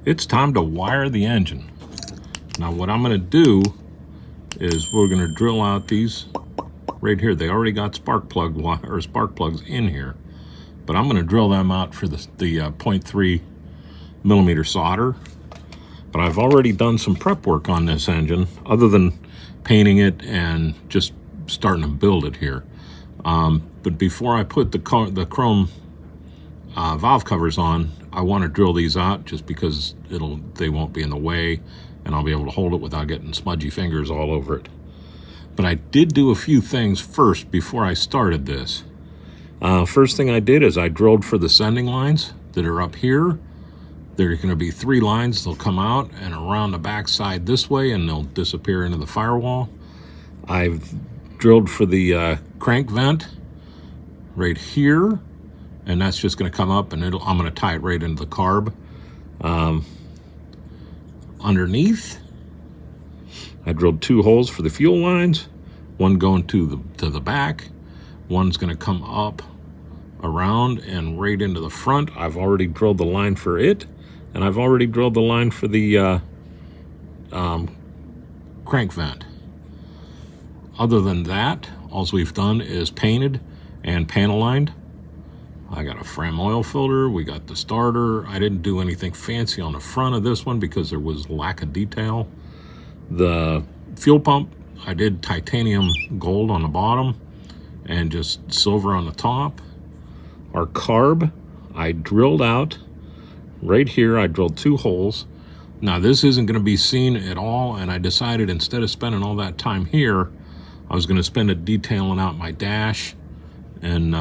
it's time to wire the engine. Now what I'm going to do is we're going to drill out these right here. They already got spark plugs in here, but I'm going to drill them out for the 0.3 millimeter solder. But I've already done some prep work on this engine, other than painting it and just starting to build it here. But before I put the chrome valve covers on, I want to drill these out just because they won't be in the way and I'll be able to hold it without getting smudgy fingers all over it. But I did do a few things first before I started this. First thing I did is I drilled for the sending lines that are up here. There are going to be 3 lines. They'll come out and around the back side this way and they'll disappear into the firewall. I've drilled for the crank vent right here, and that's just going to come up and I'm going to tie it right into the carb. Underneath, I drilled 2 holes for the fuel lines, one going to the back, one's going to come up around and right into the front. I've already drilled the line for it, and I've already drilled the line for the crank vent. Other than that, all we've done is painted and panel lined. I got a Fram oil filter, we got the starter. I didn't do anything fancy on the front of this one because there was lack of detail. The fuel pump, I did titanium gold on the bottom and just silver on the top. Our carb, I drilled out right here. I drilled 2 holes. Now this isn't going to be seen at all, and I decided instead of spending all that time here, I was going to spend it detailing out my dash and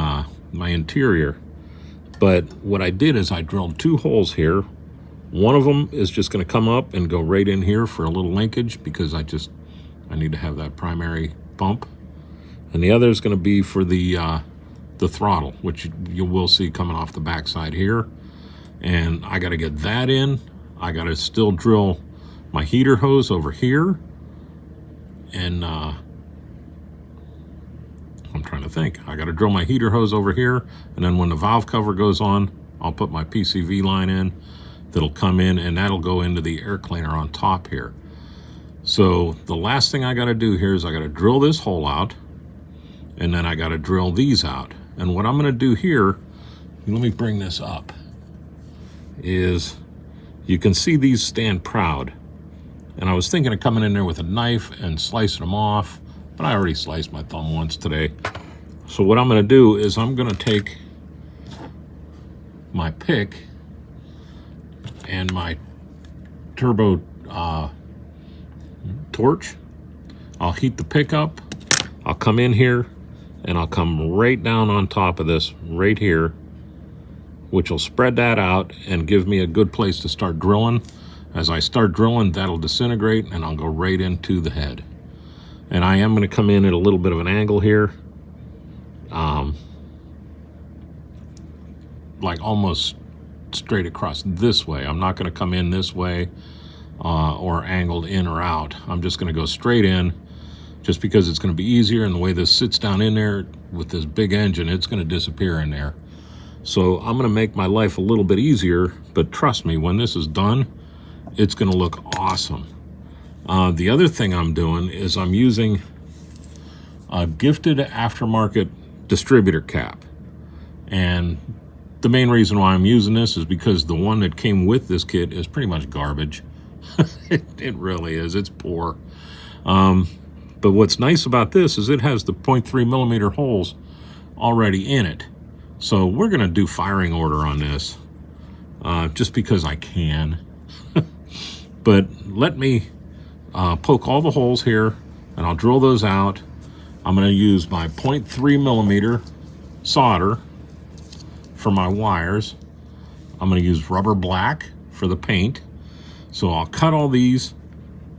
my interior. But what I did is I drilled 2 holes here. One of them is just going to come up and go right in here for a little linkage because I need to have that primary pump. And the other is going to be for the throttle, which you will see coming off the backside here. And I got to get that in. I got to still drill my heater hose over here. And I'm trying to think. I got to drill my heater hose over here, and then when the valve cover goes on, I'll put my PCV line in. That'll come in, and that'll go into the air cleaner on top here. So the last thing I got to do here is I got to drill this hole out, and then I got to drill these out. And what I'm going to do here, let me bring this up, is you can see these stand proud. And I was thinking of coming in there with a knife and slicing them off, but I already sliced my thumb once today. So what I'm going to do is I'm going to take my pick and my turbo torch. I'll heat the pick up. I'll come in here and I'll come right down on top of this right here, which will spread that out and give me a good place to start drilling. As I start drilling, that'll disintegrate and I'll go right into the head. And I am going to come in at a little bit of an angle here, like almost straight across this way. I'm not going to come in this way or angled in or out. I'm just going to go straight in just because it's going to be easier, and the way this sits down in there with this big engine, it's going to disappear in there. So I'm going to make my life a little bit easier, but trust me, when this is done, it's going to look awesome. The other thing I'm doing is I'm using a gifted aftermarket distributor cap. And the main reason why I'm using this is because the one that came with this kit is pretty much garbage. It really is. It's poor. But what's nice about this is it has the 0.3 millimeter holes already in it. So we're going to do firing order on this just because I can. But let me poke all the holes here, and I'll drill those out. I'm going to use my 0.3 millimeter solder for my wires. I'm going to use rubber black for the paint. So I'll cut all these,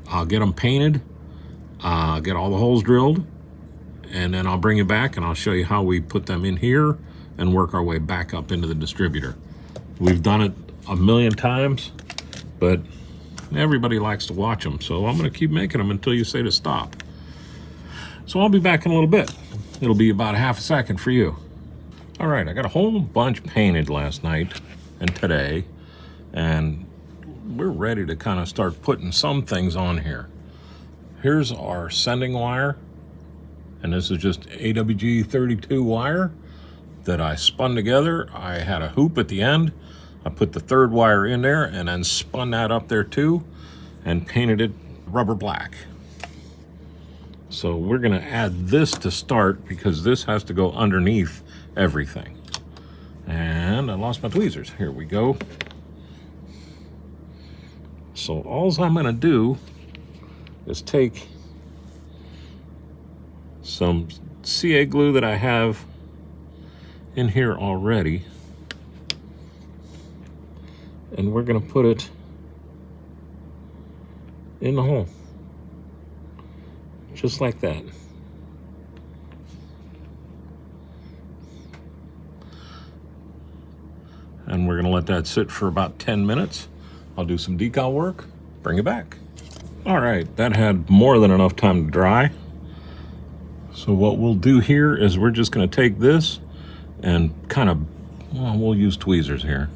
I'll get them painted, get all the holes drilled, and then I'll bring it back and I'll show you how we put them in here and work our way back up into the distributor. We've done it a million times, but everybody likes to watch them, so I'm going to keep making them until you say to stop. So I'll be back in a little bit. It'll be about a half a second for you. All right, I got a whole bunch painted last night and today, and we're ready to kind of start putting some things on here. Here's our sending wire, and this is just AWG 32 wire that I spun together. I had a hoop at the end. I put the third wire in there and then spun that up there too and painted it rubber black. So we're gonna add this to start because this has to go underneath everything. And I lost my tweezers. Here we go. So all I'm gonna do is take some CA glue that I have in here already, and we're gonna put it in the hole, just like that. And we're gonna let that sit for about 10 minutes. I'll do some decal work, bring it back. All right, that had more than enough time to dry. So what we'll do here is we're just gonna take this and kind of, well, we'll use tweezers here.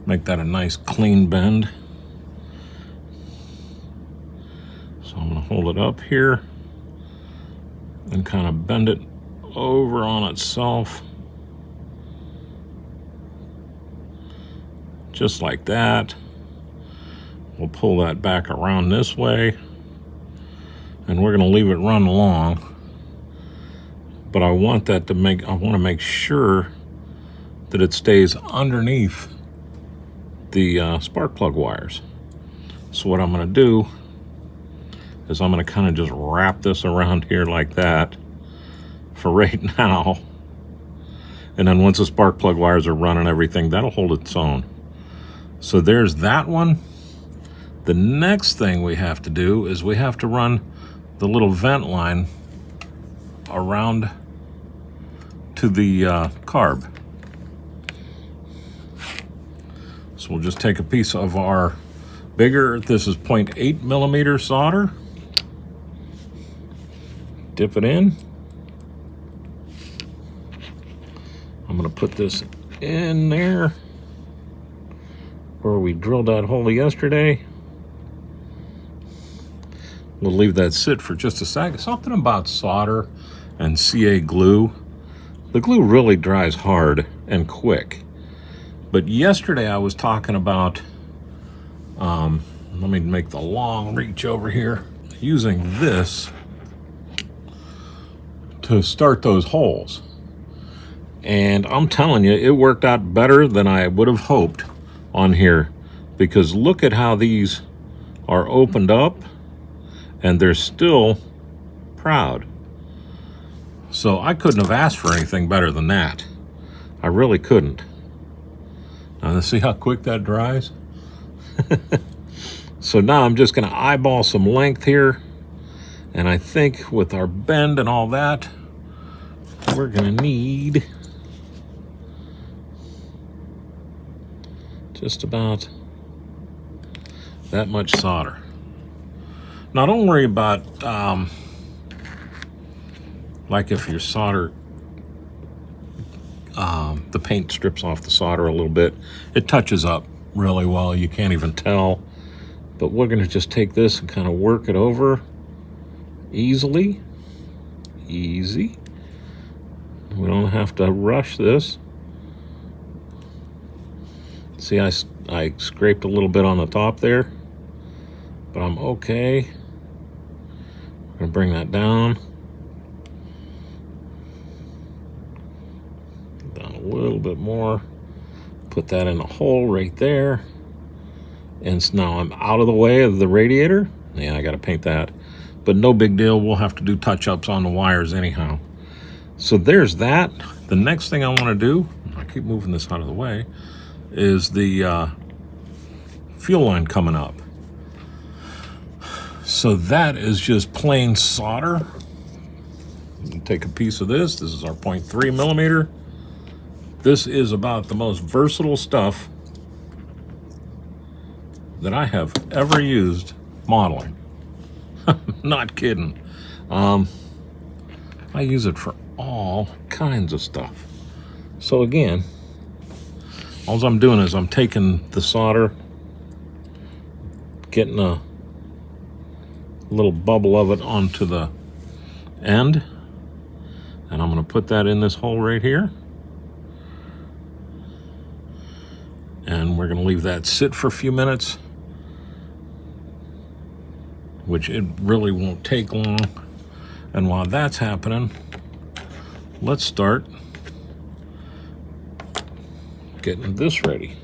Make that a nice clean bend. So I'm gonna hold it up here and kind of bend it over on itself. Just like that. We'll pull that back around this way, and we're gonna leave it run along. But I want that to I wanna make sure that it stays underneath the spark plug wires. So what I'm gonna do is I'm gonna kind of just wrap this around here like that for right now. And then once the spark plug wires are running everything, that'll hold its own. So there's that one. The next thing we have to do is we have to run the little vent line around to the carb. So we'll just take a piece of our bigger, this is 0.8 millimeter solder, dip it in. I'm gonna put this in there where we drilled that hole yesterday. We'll leave that sit for just a second. Something about solder and CA glue. The glue really dries hard and quick. But yesterday I was talking about, let me make the long reach over here, using this to start those holes. And I'm telling you, it worked out better than I would have hoped on here, because look at how these are opened up and they're still proud. So I couldn't have asked for anything better than that. I really couldn't. Now let's see how quick that dries. So now I'm just gonna eyeball some length here. And I think with our bend and all that, we're gonna need just about that much solder. Now don't worry about, like if your solder, the paint strips off the solder a little bit, it touches up really well, you can't even tell. But we're gonna just take this and kind of work it over easily, easy. We don't have to rush this. See, I scraped a little bit on the top there, but I'm okay. I'm gonna bring that down a little bit more, put that in a hole right there. And so now I'm out of the way of the radiator. Yeah, I gotta paint that, but no big deal. We'll have to do touch-ups on the wires anyhow. So there's that. The next thing I wanna do, I keep moving this out of the way, is the fuel line coming up. So that is just plain solder. Take a piece of this. This is our 0.3 millimeter. This is about the most versatile stuff that I have ever used modeling. Not kidding. I use it for all kinds of stuff. So again, all I'm doing is I'm taking the solder getting a little bubble of it onto the end. And I'm going to put that in this hole right here. And we're going to leave that sit for a few minutes, which it really won't take long. And while that's happening, let's start getting this ready.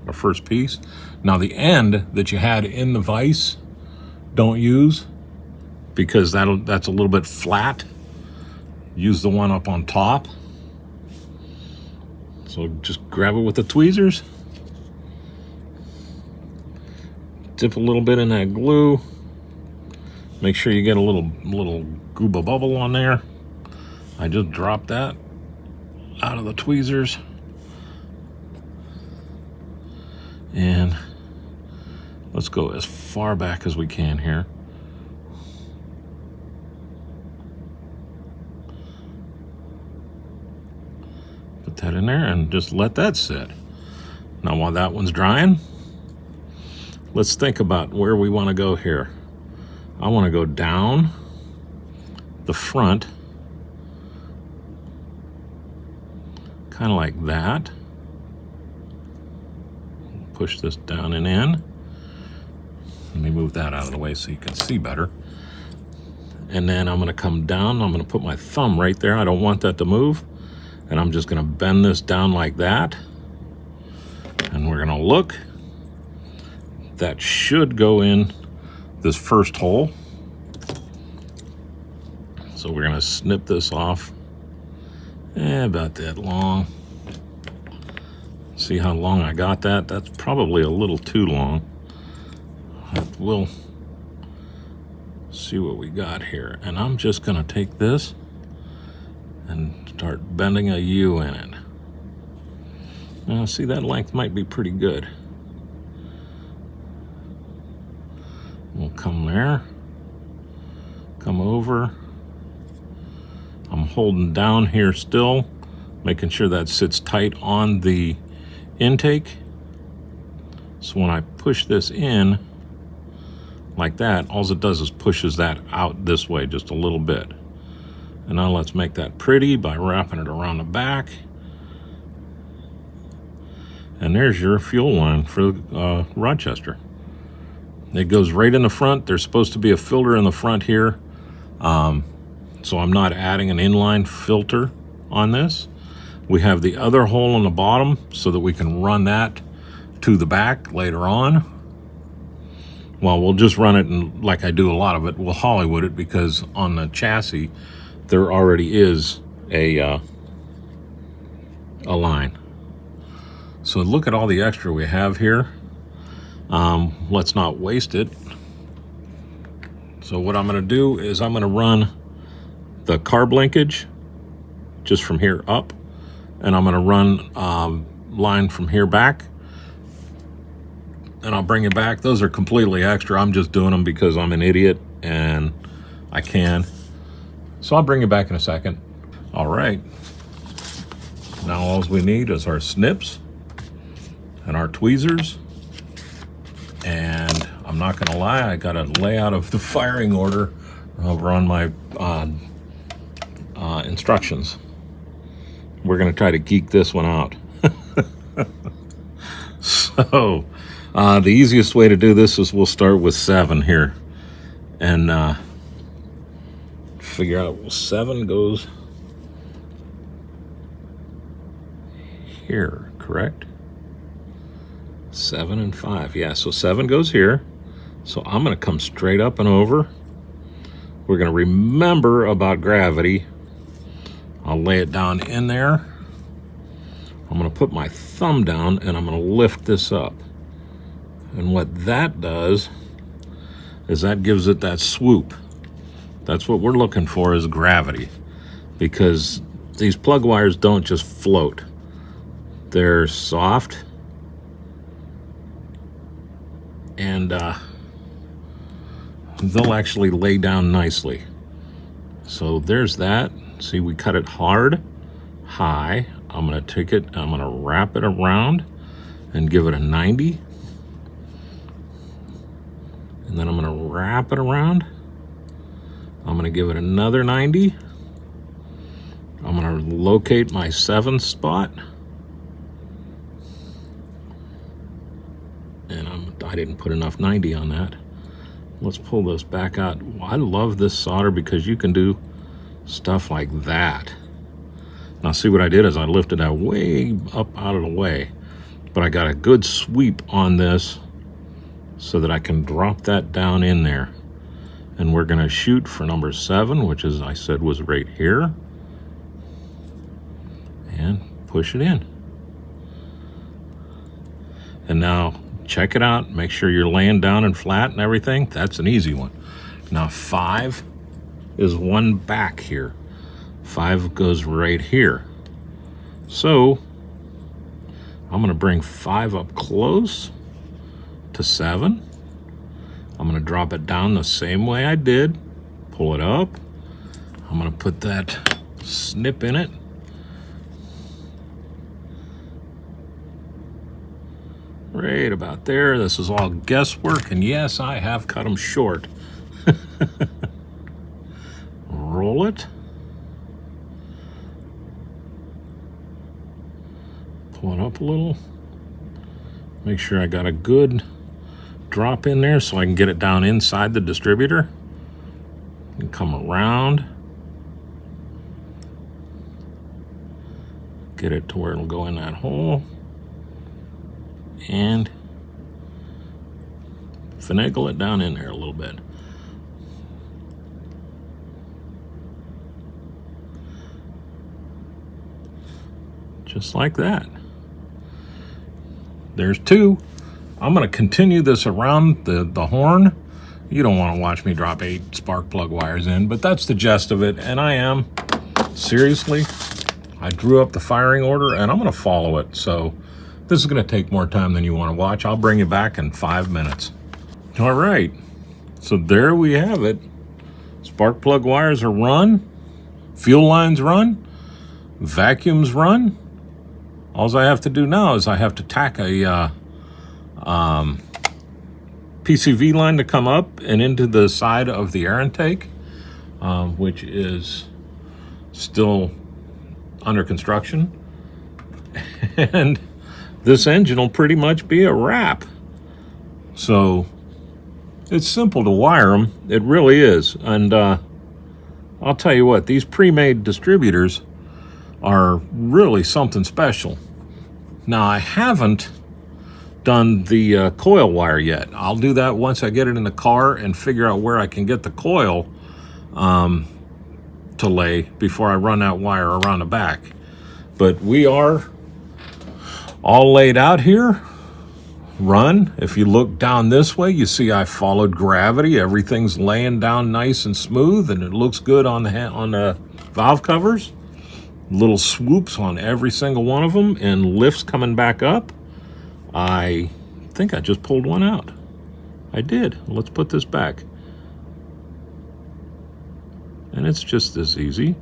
Our first piece. Now the end that you had in the vise, don't use, because that's a little bit flat. Use the one up on top. So just grab it with the tweezers. Dip a little bit in that glue. Make sure you get a little gooba bubble on there. I just dropped that out of the tweezers. And let's go as far back as we can here. Put that in there and just let that sit. Now while that one's drying, let's think about where we want to go here. I want to go down the front, kind of like that. Push this down and in. Let me move that out of the way so you can see better. And then I'm going to come down. I'm going to put my thumb right there. I don't want that to move. And I'm just going to bend this down like that. And we're going to look. That should go in this first hole. So we're going to snip this off. About that long. See how long I got that? That's probably a little too long. We'll see what we got here. And I'm just going to take this and start bending a U in it. Now, see, that length might be pretty good. We'll come there, come over. I'm holding down here still, making sure that sits tight on the intake. So when I push this in like that, all it does is pushes that out this way just a little bit. And now let's make that pretty by wrapping it around the back. And there's your fuel line for Rochester. It goes right in the front. There's supposed to be a filter in the front here. So I'm not adding an inline filter on this. We have the other hole on the bottom so that we can run that to the back later on. Well, we'll just run it, and like I do a lot of it, we'll Hollywood it, because on the chassis there already is a line. So look at all the extra we have here. Let's not waste it. So what I'm going to do is I'm going to run the carb linkage just from here up, and I'm going to run line from here back, and I'll bring it back. Those are completely extra. I'm just doing them because I'm an idiot and I can. So I'll bring it back in a second. All right. Now all we need is our snips and our tweezers. And I'm not going to lie, I got a layout of the firing order over on my instructions. We're going to try to geek this one out. So the easiest way to do this is we'll start with 7 here and figure out, well, 7 goes here, correct? 7 and 5, yeah, so 7 goes here. So I'm going to come straight up and over. We're going to remember about gravity. I'll lay it down in there. I'm going to put my thumb down and I'm going to lift this up. And what that does is that gives it that swoop. That's what we're looking for, is gravity. Because these plug wires don't just float. They're soft. And they'll actually lay down nicely. So there's that. See, we cut it hard, high. I'm going to take it, I'm going to wrap it around and give it a 90. And then I'm going to wrap it around. I'm going to give it another 90. I'm going to locate my 7th spot. And I didn't put enough 90 on that. Let's pull this back out. I love this solder because you can do stuff like that. Now see what I did is I lifted that way up out of the way, but I got a good sweep on this so that I can drop that down in there. And we're going to shoot for number 7, which, as I said, was right here, and push it in. And now check it out, make sure you're laying down and flat and everything. That's an easy one. Now 5 is one back here. 5 goes right here. So I'm going to bring 5 up close to 7. I'm going to drop it down the same way I did. Pull it up. I'm going to put that snip in it. Right about there. This is all guesswork, and yes, I have cut them short. Roll it. Pull it up a little. Make sure I got a good drop in there so I can get it down inside the distributor. And come around. Get it to where it'll go in that hole. And finagle it down in there a little bit. Just like that. There's 2. I'm going to continue this around the horn. You don't want to watch me drop 8 spark plug wires in, but that's the gist of it. And I am, seriously, I drew up the firing order and I'm going to follow it. So this is going to take more time than you want to watch. I'll bring you back in 5 minutes. All right. So there we have it. Spark plug wires are run. Fuel lines run. Vacuums run. All I have to do now is I have to tack a PCV line to come up and into the side of the air intake, which is still under construction. And this engine will pretty much be a wrap. So it's simple to wire them. It really is. And I'll tell you what, these pre-made distributors are really something special. Now, I haven't done the coil wire yet. I'll do that once I get it in the car and figure out where I can get the coil to lay before I run that wire around the back. But we are all laid out here. Run. If you look down this way, you see I followed gravity. Everything's laying down nice and smooth, and it looks good on the valve covers. Little swoops on every single one of them, and lifts coming back up. I think I just pulled one out. I did. Let's put this back. And it's just this easy.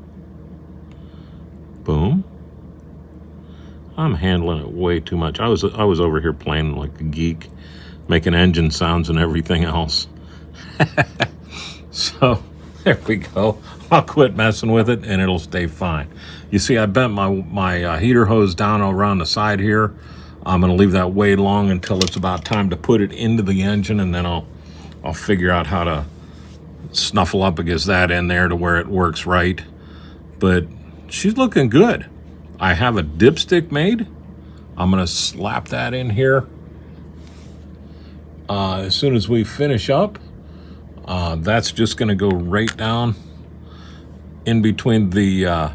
Boom. I'm handling it way too much. I was over here playing like a geek, making engine sounds and everything else. So there we go. I'll quit messing with it and it'll stay fine. You see, I bent my heater hose down around the side here. I'm going to leave that way long until it's about time to put it into the engine, and then I'll figure out how to snuffle up against that in there to where it works right. But she's looking good. I have a dipstick made. I'm going to slap that in here as soon as we finish up. That's just going to go right down in between the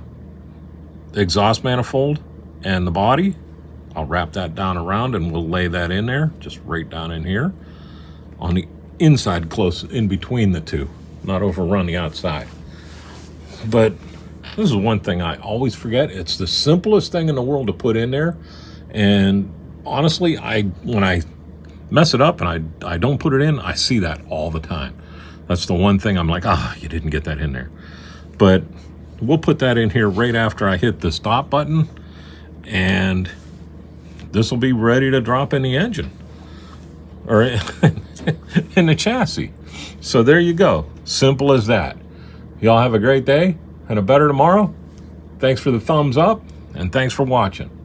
exhaust manifold and the body. I'll wrap that down around and we'll lay that in there, just right down in here on the inside, close in between the two, not overrun the outside. But this is one thing I always forget. It's the simplest thing in the world to put in there. And honestly, when I mess it up and I don't put it in, I see that all the time. That's the one thing I'm like, you didn't get that in there. But we'll put that in here right after I hit the stop button, and this will be ready to drop in the engine. or in the chassis. So there you go. Simple as that. Y'all have a great day and a better tomorrow. Thanks for the thumbs up, and thanks for watching.